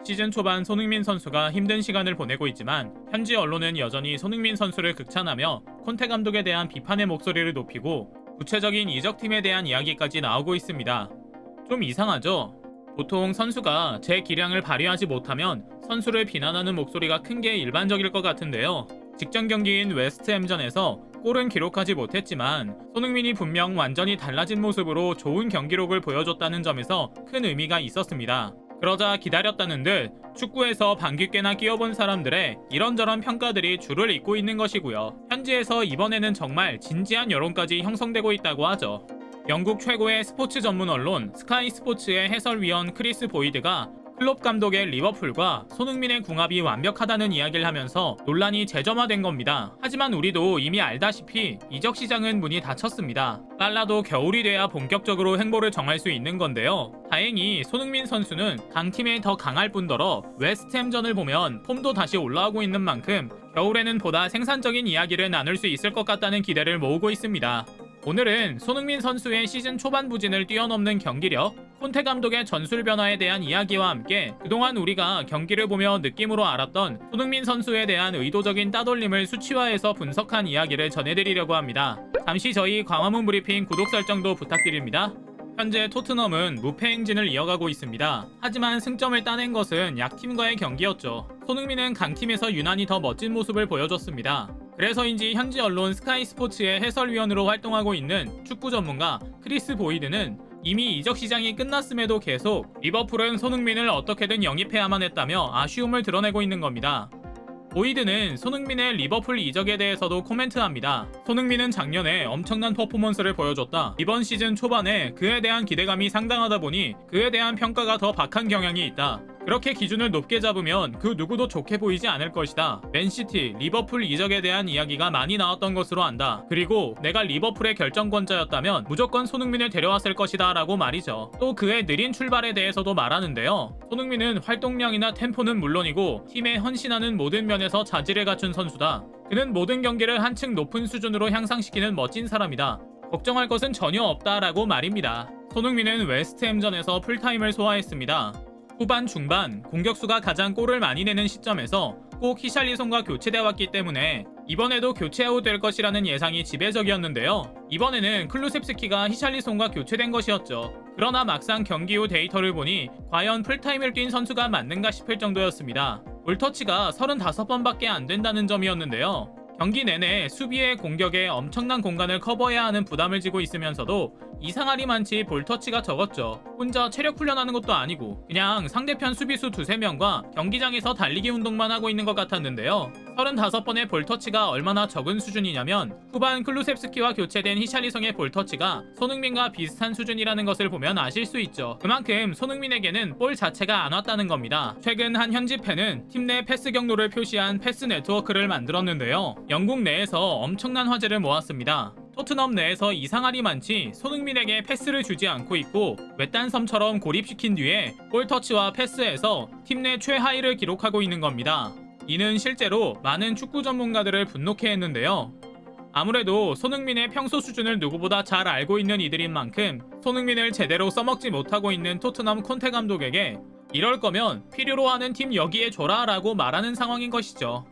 시즌 초반 손흥민 선수가 힘든 시간을 보내고 있지만 현지 언론은 여전히 손흥민 선수를 극찬하며 콘테 감독에 대한 비판의 목소리를 높이고 구체적인 이적팀에 대한 이야기까지 나오고 있습니다. 좀 이상하죠? 보통 선수가 제 기량을 발휘하지 못하면 선수를 비난하는 목소리가 큰 게 일반적일 것 같은데요. 직전 경기인 웨스트햄전에서 골은 기록하지 못했지만 손흥민이 분명 완전히 달라진 모습으로 좋은 경기력을 보여줬다는 점에서 큰 의미가 있었습니다. 그러자 기다렸다는 듯 축구에서 방귀 뀌나 끼어본 사람들의 이런저런 평가들이 줄을 잇고 있는 것이고요. 현지에서 이번에는 정말 진지한 여론까지 형성되고 있다고 하죠. 영국 최고의 스포츠 전문 언론 스카이 스포츠의 해설위원 크리스 보이드가 클롭 감독의 리버풀과 손흥민의 궁합이 완벽하다는 이야기를 하면서 논란이 재점화된 겁니다. 하지만 우리도 이미 알다시피 이적 시장은 문이 닫혔습니다. 빨라도 겨울이 돼야 본격적으로 행보를 정할 수 있는 건데요. 다행히 손흥민 선수는 강팀에 더 강할 뿐더러 웨스트햄전을 보면 폼도 다시 올라오고 있는 만큼 겨울에는 보다 생산적인 이야기를 나눌 수 있을 것 같다는 기대를 모으고 있습니다. 오늘은 손흥민 선수의 시즌 초반 부진을 뛰어넘는 경기력, 콘테 감독의 전술 변화에 대한 이야기와 함께 그동안 우리가 경기를 보며 느낌으로 알았던 손흥민 선수에 대한 의도적인 따돌림을 수치화해서 분석한 이야기를 전해드리려고 합니다. 잠시 저희 광화문 브리핑 구독 설정도 부탁드립니다. 현재 토트넘은 무패 행진을 이어가고 있습니다. 하지만 승점을 따낸 것은 약팀과의 경기였죠. 손흥민은 강팀에서 유난히 더 멋진 모습을 보여줬습니다. 그래서인지 현지 언론 스카이 스포츠의 해설위원으로 활동하고 있는 축구 전문가 크리스 보이드는 이미 이적 시장이 끝났음에도 계속 리버풀은 손흥민을 어떻게든 영입해야만 했다며 아쉬움을 드러내고 있는 겁니다. 보이드는 손흥민의 리버풀 이적에 대해서도 코멘트합니다. 손흥민은 작년에 엄청난 퍼포먼스를 보여줬다. 이번 시즌 초반에 그에 대한 기대감이 상당하다 보니 그에 대한 평가가 더 박한 경향이 있다. 그렇게 기준을 높게 잡으면 그 누구도 좋게 보이지 않을 것이다. 맨시티, 리버풀 이적에 대한 이야기가 많이 나왔던 것으로 안다. 그리고 내가 리버풀의 결정권자였다면 무조건 손흥민을 데려왔을 것이다 라고 말이죠. 또 그의 느린 출발에 대해서도 말하는데요. 손흥민은 활동량이나 템포는 물론이고 팀에 헌신하는 모든 면에서 자질을 갖춘 선수다. 그는 모든 경기를 한층 높은 수준으로 향상시키는 멋진 사람이다. 걱정할 것은 전혀 없다라고 말입니다. 손흥민은 웨스트햄전에서 풀타임을 소화했습니다. 후반 중반 공격수가 가장 골을 많이 내는 시점에서 꼭 히샬리송과 교체돼 왔기 때문에 이번에도 교체 아웃될 것이라는 예상이 지배적이었는데요. 이번에는 클루셉스키가 히샬리송과 교체된 것이었죠. 그러나 막상 경기 후 데이터를 보니 과연 풀타임을 뛴 선수가 맞는가 싶을 정도였습니다. 볼터치가 35번밖에 안 된다는 점이었는데요. 경기 내내 수비에 공격에 엄청난 공간을 커버해야 하는 부담을 지고 있으면서도 이상하리 많지 볼터치가 적었죠. 혼자 체력 훈련하는 것도 아니고 그냥 상대편 수비수 2-3명과 경기장에서 달리기 운동만 하고 있는 것 같았는데요. 35번의 볼터치가 얼마나 적은 수준이냐면 후반 클루셉스키와 교체된 히샬리송의 볼터치가 손흥민과 비슷한 수준이라는 것을 보면 아실 수 있죠. 그만큼 손흥민에게는 볼 자체가 안 왔다는 겁니다. 최근 한 현지 팬은 팀 내 패스 경로를 표시한 패스 네트워크를 만들었는데요. 영국 내에서 엄청난 화제를 모았습니다. 토트넘 내에서 이상하리 많지 손흥민에게 패스를 주지 않고 있고 외딴섬처럼 고립시킨 뒤에 볼터치와 패스에서 팀 내 최하위를 기록하고 있는 겁니다. 이는 실제로 많은 축구 전문가들을 분노케 했는데요. 아무래도 손흥민의 평소 수준을 누구보다 잘 알고 있는 이들인 만큼 손흥민을 제대로 써먹지 못하고 있는 토트넘 콘테 감독에게 이럴 거면 필요로 하는 팀 여기에 줘라 라고 말하는 상황인 것이죠.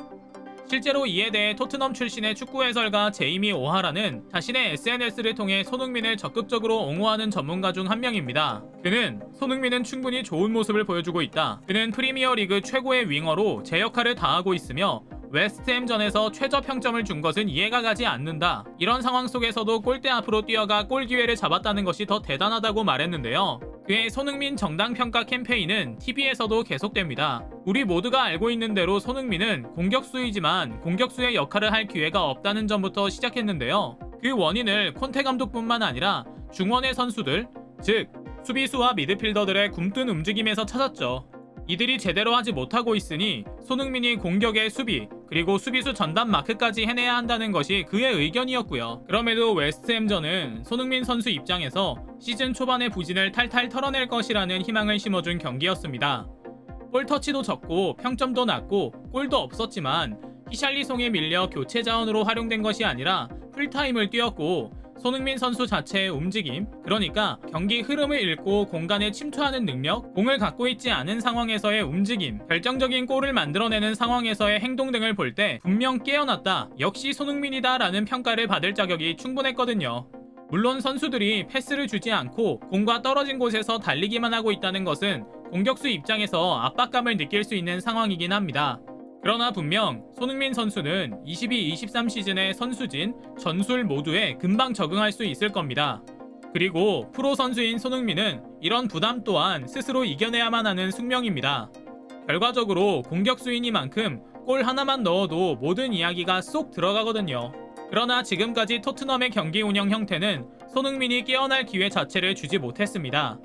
실제로 이에 대해 토트넘 출신의 축구 해설가 제이미 오하라는 자신의 SNS를 통해 손흥민을 적극적으로 옹호하는 전문가 중 한 명입니다. 그는 손흥민은 충분히 좋은 모습을 보여주고 있다. 그는 프리미어리그 최고의 윙어로 제 역할을 다하고 있으며 웨스트햄전에서 최저 평점을 준 것은 이해가 가지 않는다. 이런 상황 속에서도 골대 앞으로 뛰어가 골 기회를 잡았다는 것이 더 대단하다고 말했는데요. 그의 손흥민 정당평가 캠페인은 TV에서도 계속됩니다. 우리 모두가 알고 있는 대로 손흥민은 공격수이지만 공격수의 역할을 할 기회가 없다는 점부터 시작했는데요. 그 원인을 콘테 감독뿐만 아니라 중원의 선수들, 즉 수비수와 미드필더들의 굼뜬 움직임에서 찾았죠. 이들이 제대로 하지 못하고 있으니 손흥민이 공격의 수비 그리고 수비수 전담 마크까지 해내야 한다는 것이 그의 의견이었고요. 그럼에도 웨스트햄전은 손흥민 선수 입장에서 시즌 초반의 부진을 탈탈 털어낼 것이라는 희망을 심어준 경기였습니다. 볼터치도 적고 평점도 낮고 골도 없었지만 히샬리송에 밀려 교체 자원으로 활용된 것이 아니라 풀타임을 뛰었고 손흥민 선수 자체의 움직임, 그러니까 경기 흐름을 읽고 공간에 침투하는 능력, 공을 갖고 있지 않은 상황에서의 움직임, 결정적인 골을 만들어내는 상황에서의 행동 등을 볼 때 분명 깨어났다, 역시 손흥민이다 라는 평가를 받을 자격이 충분했거든요. 물론 선수들이 패스를 주지 않고 공과 떨어진 곳에서 달리기만 하고 있다는 것은 공격수 입장에서 압박감을 느낄 수 있는 상황이긴 합니다. 그러나 분명 손흥민 선수는 22-23 시즌의 선수진, 전술 모두에 금방 적응할 수 있을 겁니다. 그리고 프로 선수인 손흥민은 이런 부담 또한 스스로 이겨내야만 하는 숙명입니다. 결과적으로 공격수이니만큼 골 하나만 넣어도 모든 이야기가 쏙 들어가거든요. 그러나 지금까지 토트넘의 경기 운영 형태는 손흥민이 깨어날 기회 자체를 주지 못했습니다.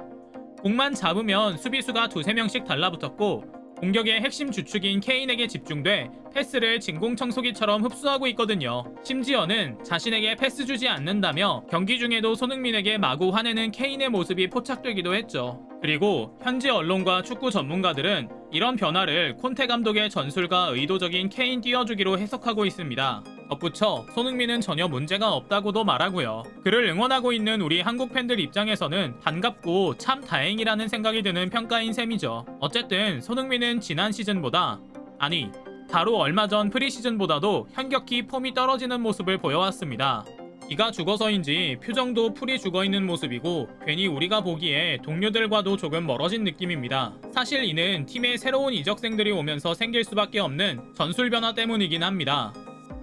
공만 잡으면 수비수가 2-3명씩 달라붙었고 공격의 핵심 주축인 케인에게 집중돼 패스를 진공청소기처럼 흡수하고 있거든요. 심지어는 자신에게 패스 주지 않는다며 경기 중에도 손흥민에게 마구 화내는 케인의 모습이 포착되기도 했죠. 그리고 현지 언론과 축구 전문가들은 이런 변화를 콘테 감독의 전술과 의도적인 케인 띄워주기로 해석하고 있습니다. 덧붙여 손흥민은 전혀 문제가 없다고도 말하고요. 그를 응원하고 있는 우리 한국 팬들 입장에서는 반갑고 참 다행이라는 생각이 드는 평가인 셈이죠. 어쨌든 손흥민은 지난 시즌보다, 아니 바로 얼마 전 프리시즌보다도 현격히 폼이 떨어지는 모습을 보여왔습니다. 기가 죽어서인지 표정도 풀이 죽어있는 모습이고 괜히 우리가 보기에 동료들과도 조금 멀어진 느낌입니다. 사실 이는 팀의 새로운 이적생들이 오면서 생길 수밖에 없는 전술 변화 때문이긴 합니다.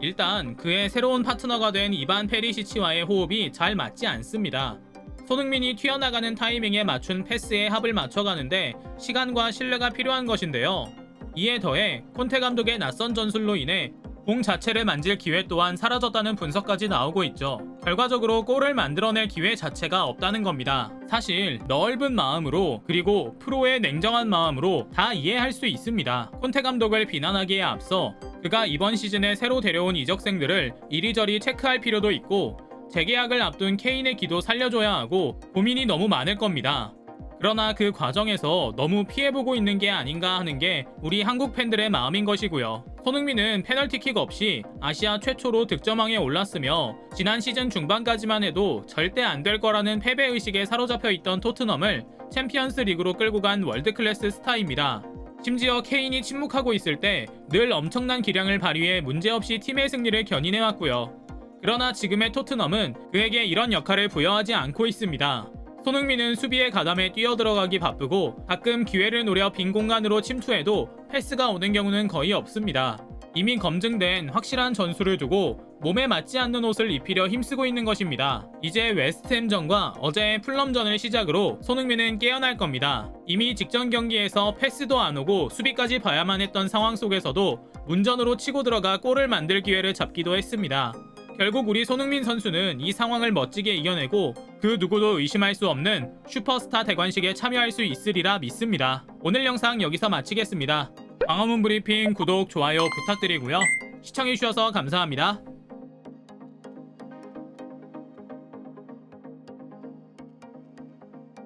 일단 그의 새로운 파트너가 된 이반 페리시치와의 호흡이 잘 맞지 않습니다. 손흥민이 튀어나가는 타이밍에 맞춘 패스에 합을 맞춰가는데 시간과 신뢰가 필요한 것인데요. 이에 더해 콘테 감독의 낯선 전술로 인해 공 자체를 만질 기회 또한 사라졌다는 분석까지 나오고 있죠. 결과적으로 골을 만들어낼 기회 자체가 없다는 겁니다. 사실 넓은 마음으로 그리고 프로의 냉정한 마음으로 다 이해할 수 있습니다. 콘테 감독을 비난하기에 앞서 그가 이번 시즌에 새로 데려온 이적생들을 이리저리 체크할 필요도 있고 재계약을 앞둔 케인의 기도 살려줘야 하고 고민이 너무 많을 겁니다. 그러나 그 과정에서 너무 피해보고 있는 게 아닌가 하는 게 우리 한국 팬들의 마음인 것이고요. 손흥민은 페널티킥 없이 아시아 최초로 득점왕에 올랐으며 지난 시즌 중반까지만 해도 절대 안 될 거라는 패배의식에 사로잡혀 있던 토트넘을 챔피언스 리그로 끌고 간 월드클래스 스타입니다. 심지어 케인이 침묵하고 있을 때 늘 엄청난 기량을 발휘해 문제없이 팀의 승리를 견인해왔고요. 그러나 지금의 토트넘은 그에게 이런 역할을 부여하지 않고 있습니다. 손흥민은 수비에 가담해 뛰어들어가기 바쁘고 가끔 기회를 노려 빈 공간으로 침투해도 패스가 오는 경우는 거의 없습니다. 이미 검증된 확실한 전술을 두고 몸에 맞지 않는 옷을 입히려 힘쓰고 있는 것입니다. 이제 웨스트햄전과 어제의 풀럼전을 시작으로 손흥민은 깨어날 겁니다. 이미 직전 경기에서 패스도 안 오고 수비까지 봐야만 했던 상황 속에서도 문전으로 치고 들어가 골을 만들 기회를 잡기도 했습니다. 결국 우리 손흥민 선수는 이 상황을 멋지게 이겨내고 그 누구도 의심할 수 없는 슈퍼스타 대관식에 참여할 수 있으리라 믿습니다. 오늘 영상 여기서 마치겠습니다. 광화문 브리핑 구독, 좋아요 부탁드리고요. 시청해주셔서 감사합니다.